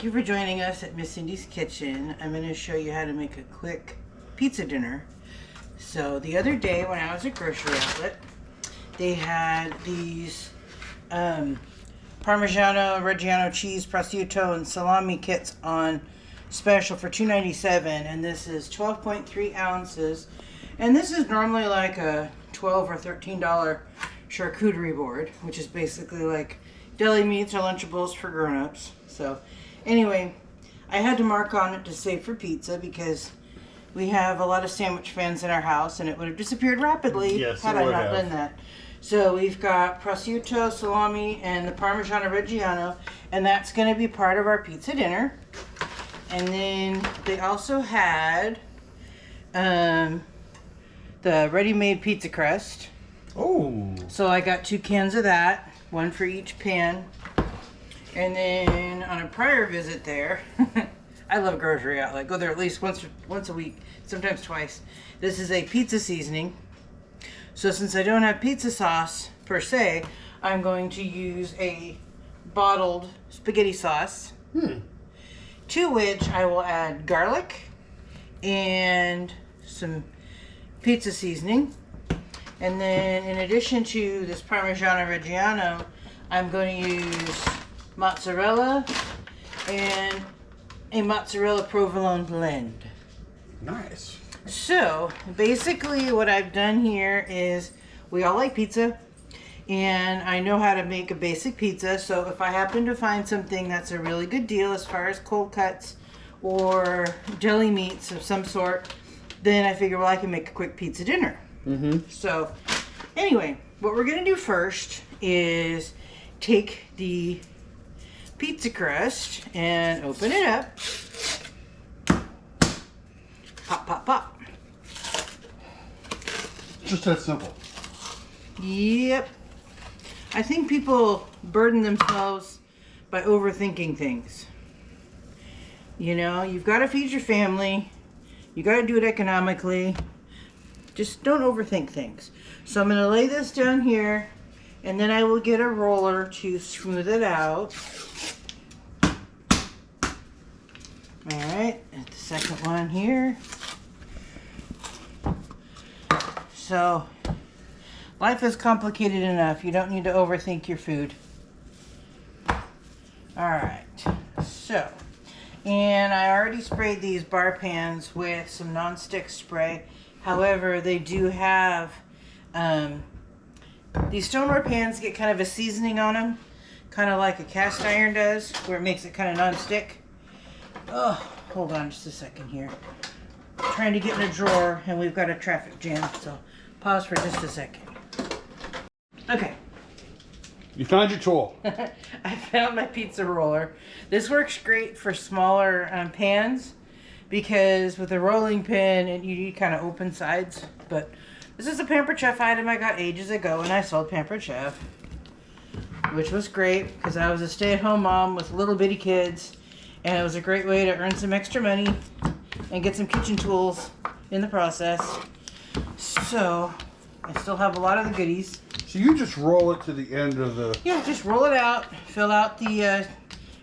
Thank you for joining us at Miss Cindy's Kitchen. I'm going to show you how to make a quick pizza dinner. So the other day when I was at Grocery Outlet, they had these Parmigiano Reggiano cheese, prosciutto, and salami kits on special for $2.97, and this is 12.3 ounces. And this is normally like a $12 or $13 charcuterie board, which is basically like deli meats or Lunchables for grown-ups. So anyway, I had to mark on it to save for pizza because we have a lot of sandwich fans in our house and it would have disappeared rapidly had I not done that. So we've got prosciutto, salami, and the Parmigiano Reggiano, and that's going to be part of our pizza dinner. And then they also had the ready-made pizza crust. Oh. So I got 2 cans of that, one for each pan. And then on a prior visit there, I love Grocery Outlet. Go there at least once a week, sometimes twice. This is a pizza seasoning. So since I don't have pizza sauce per se, I'm going to use a bottled spaghetti sauce. To which I will add garlic and some pizza seasoning. And then in addition to this Parmigiano Reggiano, I'm going to use mozzarella and a mozzarella provolone blend. Nice. So basically what I've done here is we all like pizza and I know how to make a basic pizza. So if I happen to find something that's a really good deal as far as cold cuts or deli meats of some sort, then I figure, well, I can make a quick pizza dinner. So anyway, what we're gonna do first is take the pizza crust and open it up. Pop, pop, pop. Just that simple. Yep. I think people burden themselves by overthinking things. You know, you've got to feed your family. You got to do it economically. Just don't overthink things. So I'm going to lay this down here, and then I will get a roller to smooth it out. Alright, and the second one here. So, life is complicated enough. You don't need to overthink your food. Alright, so, and I already sprayed these bar pans with some non-stick spray. However, they do have, these stoneware pans get kind of a seasoning on them, kind of like a cast iron does, where it makes it kind of non-stick. Oh, hold on just a second here. I'm trying to get in a drawer and we've got a traffic jam, so pause for just a second. Okay. You found your tool. I found my pizza roller. This works great for smaller pans because with a rolling pin you need kind of open sides. But this is a Pampered Chef item I got ages ago when I sold Pampered Chef, which was great because I was a stay-at-home mom with little bitty kids, and it was a great way to earn some extra money and get some kitchen tools in the process. So I still have a lot of the goodies. So you just roll it to the end of the... Yeah, just roll it out, fill out the,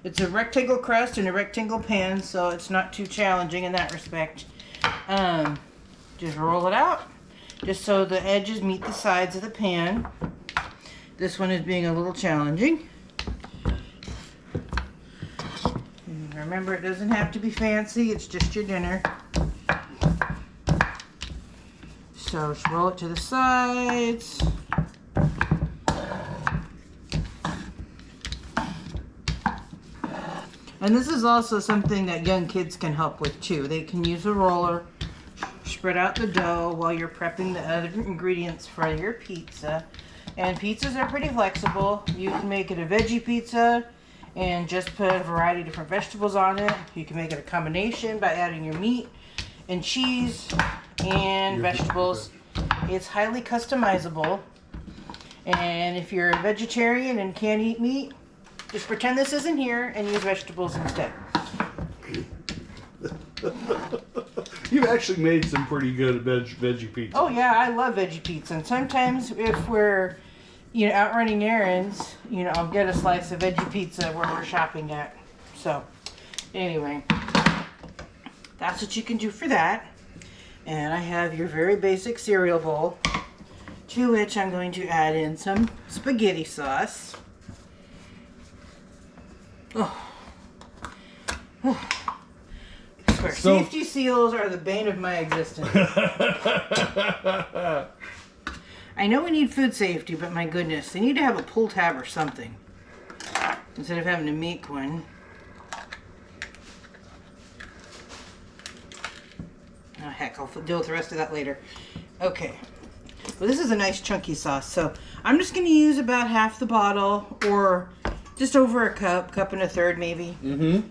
it's a rectangle crust and a rectangle pan, so it's not too challenging in that respect. Just roll it out, just so the edges meet the sides of the pan. This one is being a little challenging. And remember, it doesn't have to be fancy, it's just your dinner. So just roll it to the sides. And this is also something that young kids can help with too. They can use a roller, spread out the dough while you're prepping the other ingredients for your pizza. And pizzas are pretty flexible. You can make it a veggie pizza and just put a variety of different vegetables on it. You can make it a combination by adding your meat and cheese and vegetables. It's highly customizable. And if you're a vegetarian and can't eat meat, just pretend this isn't here and use vegetables instead. You've actually made some pretty good veggie pizza. Oh yeah, I love veggie pizza. And sometimes if we're, out running errands, I'll get a slice of veggie pizza where we're shopping at. So Anyway, that's what you can do for that. And I have your very basic cereal bowl, to which I'm going to add in some spaghetti sauce. Oh. I swear, safety seals are the bane of my existence. I know we need food safety, but my goodness, they need to have a pull tab or something instead of having to make one. Oh, heck, I'll deal with the rest of that later. Okay. Well, this is a nice chunky sauce, so I'm just going to use about half the bottle, or just over a cup, cup and a third maybe. Mm-hmm.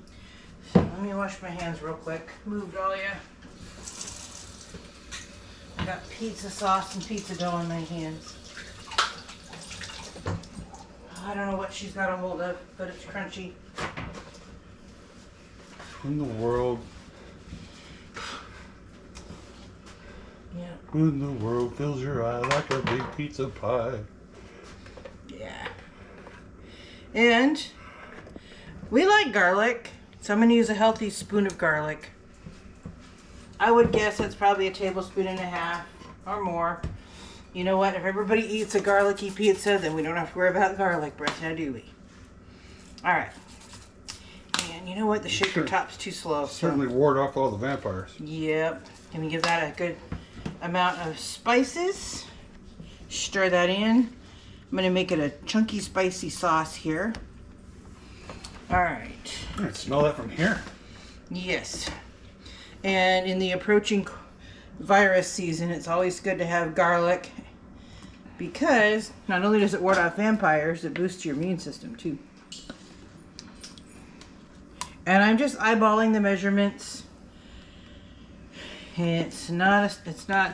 So let me wash my hands real quick. Moved all ya. I got pizza sauce and pizza dough in my hands. I don't know what she's got a hold of, but it's crunchy. Who in the world? Yeah. Who in the world fills your eye like a big pizza pie? Yeah. And we like garlic, so I'm going to use a healthy spoon of garlic. I would guess that's probably a tablespoon and a half or more. You know what? If everybody eats a garlicky pizza, then we don't have to worry about garlic breath, now do we? All right. And you know what? The shaker top's too slow. Certainly ward off all the vampires. Yep. Let me give that a good amount of spices. Stir that in. I'm going to make it a chunky spicy sauce here. All right. I can smell that from here. Yes. And in the approaching virus season, it's always good to have garlic because not only does it ward off vampires, it boosts your immune system too. And I'm just eyeballing the measurements. It's not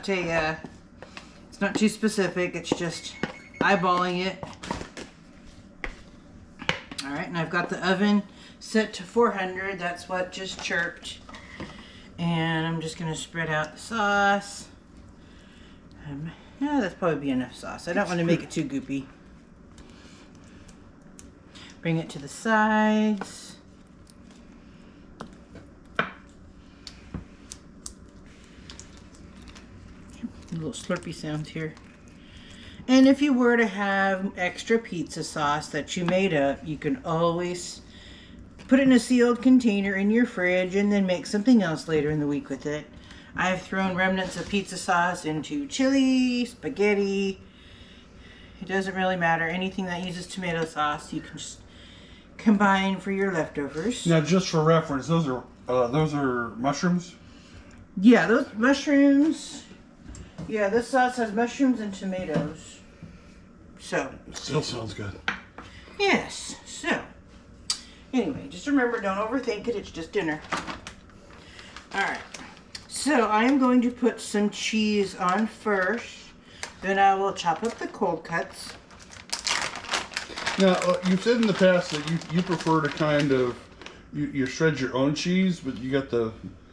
too specific. It's just eyeballing it. All right, and I've got the oven set to 400. That's what just chirped. And I'm just going to spread out the sauce. Yeah, that's probably be enough sauce. I don't want to make it too goopy. Bring it to the sides. A little slurpy sound here. And if you were to have extra pizza sauce that you made up, you can always put it in a sealed container in your fridge and then make something else later in the week with it. I've thrown remnants of pizza sauce into chili, spaghetti. It doesn't really matter. Anything that uses tomato sauce, you can just combine for your leftovers. Now, just for reference, those are mushrooms? Yeah, those mushrooms. Yeah, this sauce has mushrooms and tomatoes. So. Still sounds good. Yes. So. Anyway, just remember, don't overthink it. It's just dinner. All right. So I am going to put some cheese on first. Then I will chop up the cold cuts. Now, you've said in the past that you prefer to kind of, you shred your own cheese, but you got the,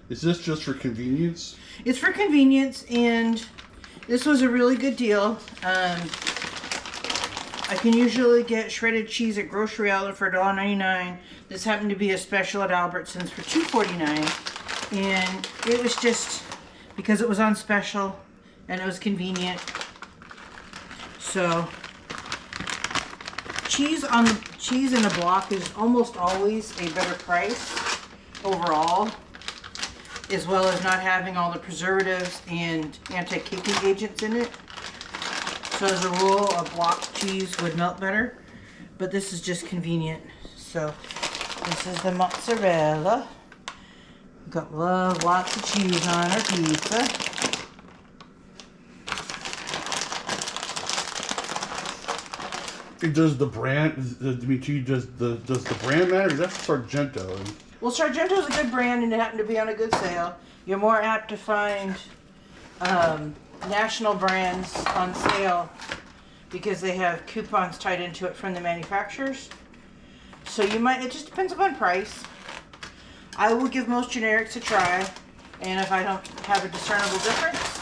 is this just for convenience? It's for convenience, and this was a really good deal. I can usually get shredded cheese at Grocery Outlet for $1.99. This happened to be a special at Albertsons for $2.49. And it was just because it was on special and it was convenient. So cheese in a block is almost always a better price overall, as well as not having all the preservatives and anti-caking agents in it. So as a rule, a block cheese would melt better, but this is just convenient. So this is the mozzarella. Love lots of cheese on our pizza. Does the brand, Dimitri, does the brand matter? Because that's Sargento. Well, Sargento's a good brand and it happened to be on a good sale. You're more apt to find national brands on sale because they have coupons tied into it from the manufacturers. So you might, it just depends upon price. I will give most generics a try, and if I don't have a discernible difference,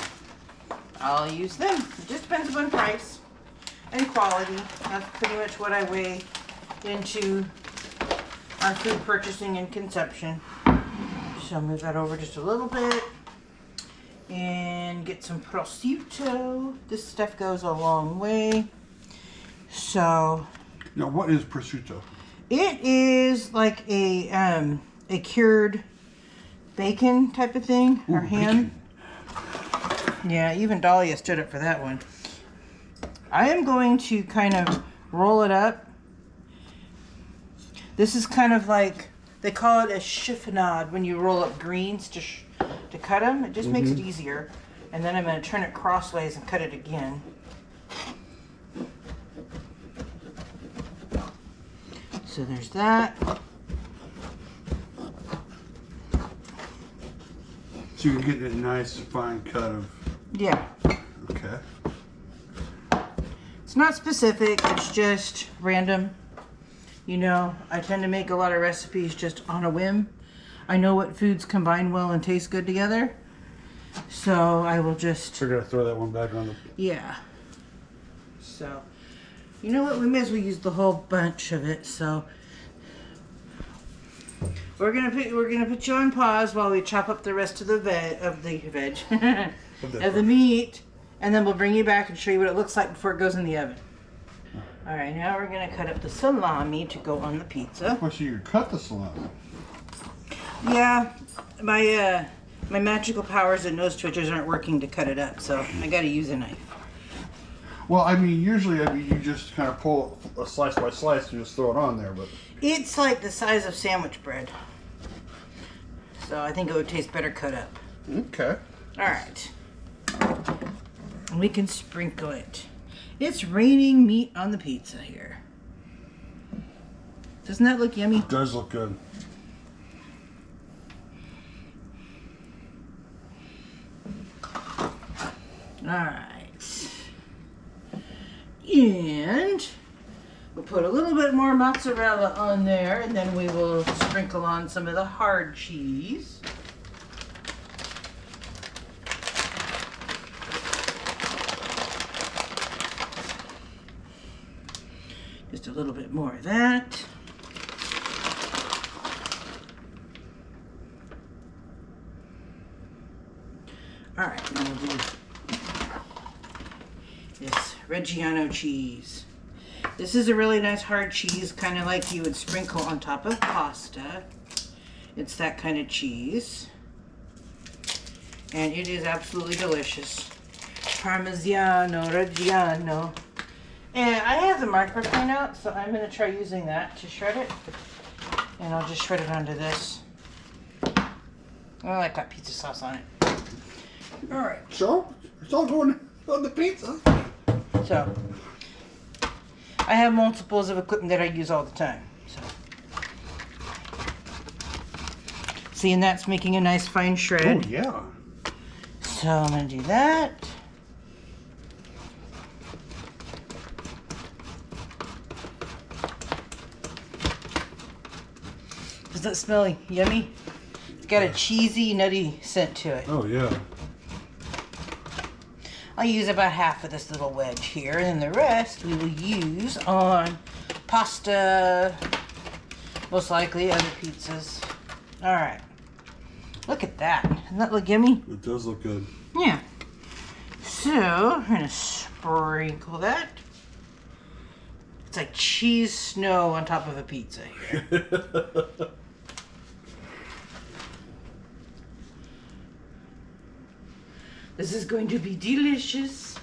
I'll use them. It just depends upon price and quality. That's pretty much what I weigh into our food purchasing and consumption. So move that over just a little bit and get some prosciutto. This stuff goes a long way. So Now, what is prosciutto? it is like a cured bacon type of thing, or ham. Yeah, even Dahlia stood up for that one. I am going to kind of roll it up. This is kind of like, they call it a chiffonade when you roll up greens to cut them. It just makes it easier. And then I'm going to turn it crossways and cut it again. So there's that. So you can get a nice fine cut of. Yeah. Okay. It's not specific, it's just random. You know, I tend to make a lot of recipes just on a whim. I know what foods combine well and taste good together. So I will just, So we're gonna throw that one back on the. yeah. So, you know what, we may as well use the whole bunch of it, so. We're gonna put you on pause while we chop up the rest of the veg of the meat, and then we'll bring you back and show you what it looks like before it goes in the oven. All right, now we're gonna cut up the salami to go on the pizza. Well, so you cut the salami. Yeah, my magical powers and nose twitchers aren't working to cut it up, so I gotta use a knife. Well, I mean, usually, you just kind of pull a slice by slice and just throw it on there, but. It's like the size of sandwich bread, so I think it would taste better cut up. Okay. All right, and we can sprinkle it. It's raining meat on the pizza here. Doesn't that look yummy? It does look good. All right. And we'll put a little bit more mozzarella on there, and then we will sprinkle on some of the hard cheese. Just a little bit more of that. All right, now we'll do this Reggiano cheese. This is a really nice hard cheese, kind of like you would sprinkle on top of pasta. It's that kind of cheese. And it is absolutely delicious. Parmigiano Reggiano. And I have the microplane out, so I'm going to try using that to shred it. And I'll just shred it onto this. Well, I got pizza sauce on it. All right. So, it's all going on the pizza. So, I have multiples of equipment that I use all the time. So, see, and that's making a nice fine shred. Oh, yeah. So I'm going to do that. Does that smell yummy? It's got a cheesy, nutty scent to it. Oh, yeah. I'll use about half of this little wedge here, and then the rest we will use on pasta, most likely other pizzas. All right. Look at that. Doesn't that look yummy? It does look good. Yeah. So, I'm going to sprinkle that. It's like cheese snow on top of a pizza here. This is going to be delicious.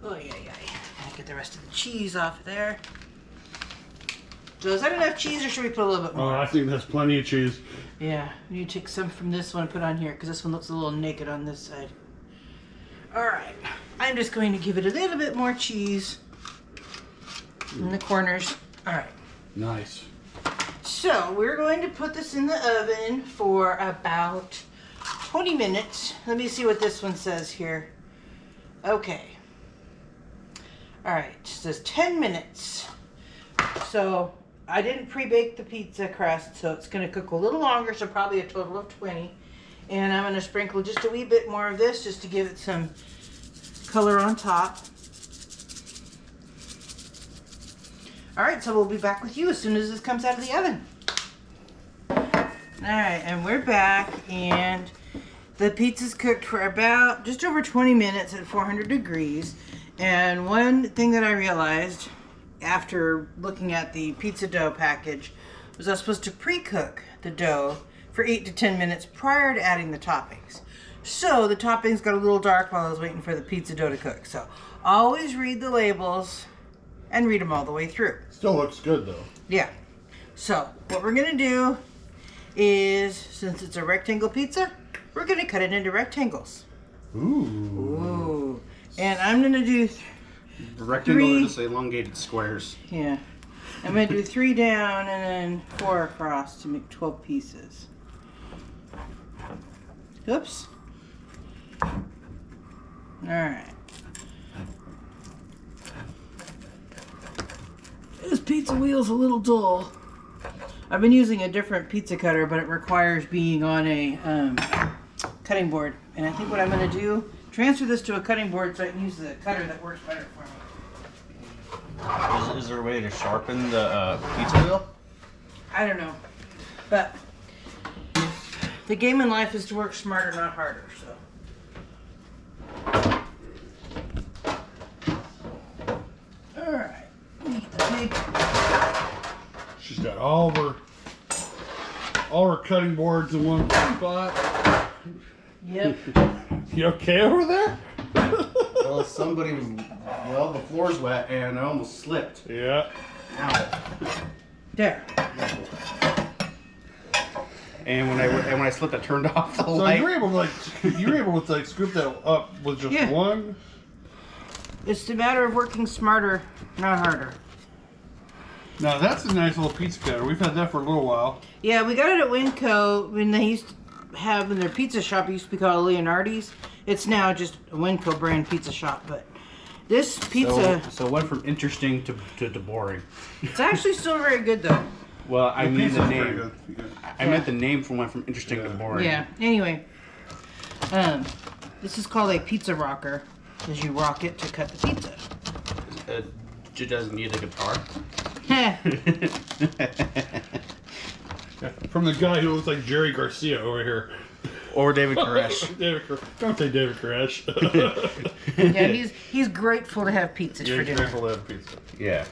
Oh, yeah, yeah. Gotta get the rest of the cheese off there. So is that enough cheese, or should we put a little bit more? Oh, I think that's plenty of cheese. Yeah, you take some from this one and put on here, because this one looks a little naked on this side. Alright, I'm just going to give it a little bit more cheese in the corners. Alright, Nice. so we're going to put this in the oven for about 20 minutes. Let me see what this one says here. Okay. Alright, it says 10 minutes. So I didn't pre-bake the pizza crust, so it's going to cook a little longer, so probably a total of 20. And I'm going to sprinkle just a wee bit more of this just to give it some color on top. All right, so we'll be back with you as soon as this comes out of the oven. All right, and we're back, and the pizza's cooked for about just over 20 minutes at 400 degrees. And one thing that I realized after looking at the pizza dough package was I was supposed to pre-cook the dough for 8 to 10 minutes prior to adding the toppings. So the toppings got a little dark while I was waiting for the pizza dough to cook. So always read the labels and read them all the way through. Still looks good though. Yeah. So what we're gonna do is, since it's a rectangle pizza, we're gonna cut it into rectangles. Ooh. Ooh. And I'm gonna do Rectangle or just elongated squares? yeah. I'm gonna do 3 down and then 4 across to make 12 pieces. Oops. Alright. This pizza wheel's a little dull. I've been using a different pizza cutter, but it requires being on a cutting board. And I think what I'm gonna do, transfer this to a cutting board so I can use the cutter that works better for me. Is there a way to sharpen the pizza wheel? I don't know. But the game in life is to work smarter, not harder, so. Alright. She's got all her cutting boards in one spot. Yep. You okay over there? Well, the floor's wet and I almost slipped. Yeah. Ow. There. And when I slipped, I turned off the So light. you were able to scoop that up with just Yeah. one? It's a matter of working smarter, not harder. Now that's a nice little pizza cutter. We've had that for a little while. Yeah, we got it at Winco when they used to have in their pizza shop. It used to be called Leonardi's. It's now just a Winco brand pizza shop, but this pizza, So it went from interesting to boring. it's actually still very good though. Well, I mean pizza's the pretty name. good. Yeah. I meant the name went from interesting to boring. Yeah. Anyway, this is called a pizza rocker, as you rock it to cut the pizza. It doesn't need a guitar. From the guy who looks like Jerry Garcia over here. Or David Koresh. Don't say David Koresh. Yeah, he's grateful to have pizzas for dinner. Grateful to have pizza. Yeah.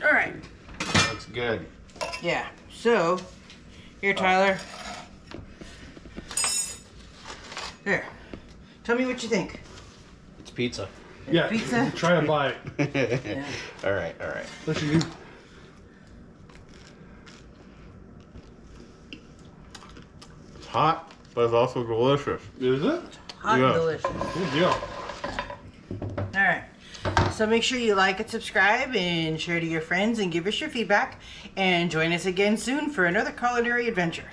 All right. Looks good. Yeah. So, here, Tyler. There. Tell me what you think. It's pizza. Yeah, Pizza? try a bite. Yeah. All right. Listen, you. It's hot, but it's also delicious. Is it? Hot Yeah. and delicious. Good deal. All right. So make sure you like and subscribe and share to your friends and give us your feedback. And join us again soon for another culinary adventure.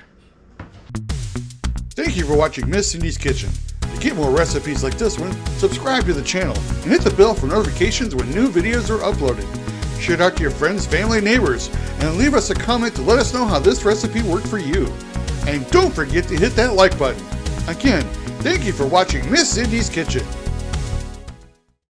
Thank you for watching Miss Cindy's Kitchen. To get more recipes like this one, subscribe to the channel and hit the bell for notifications when new videos are uploaded. Share it out to your friends, family, and neighbors, and leave us a comment to let us know how this recipe worked for you. And don't forget to hit that like button. Again, thank you for watching Miss Cindy's Kitchen.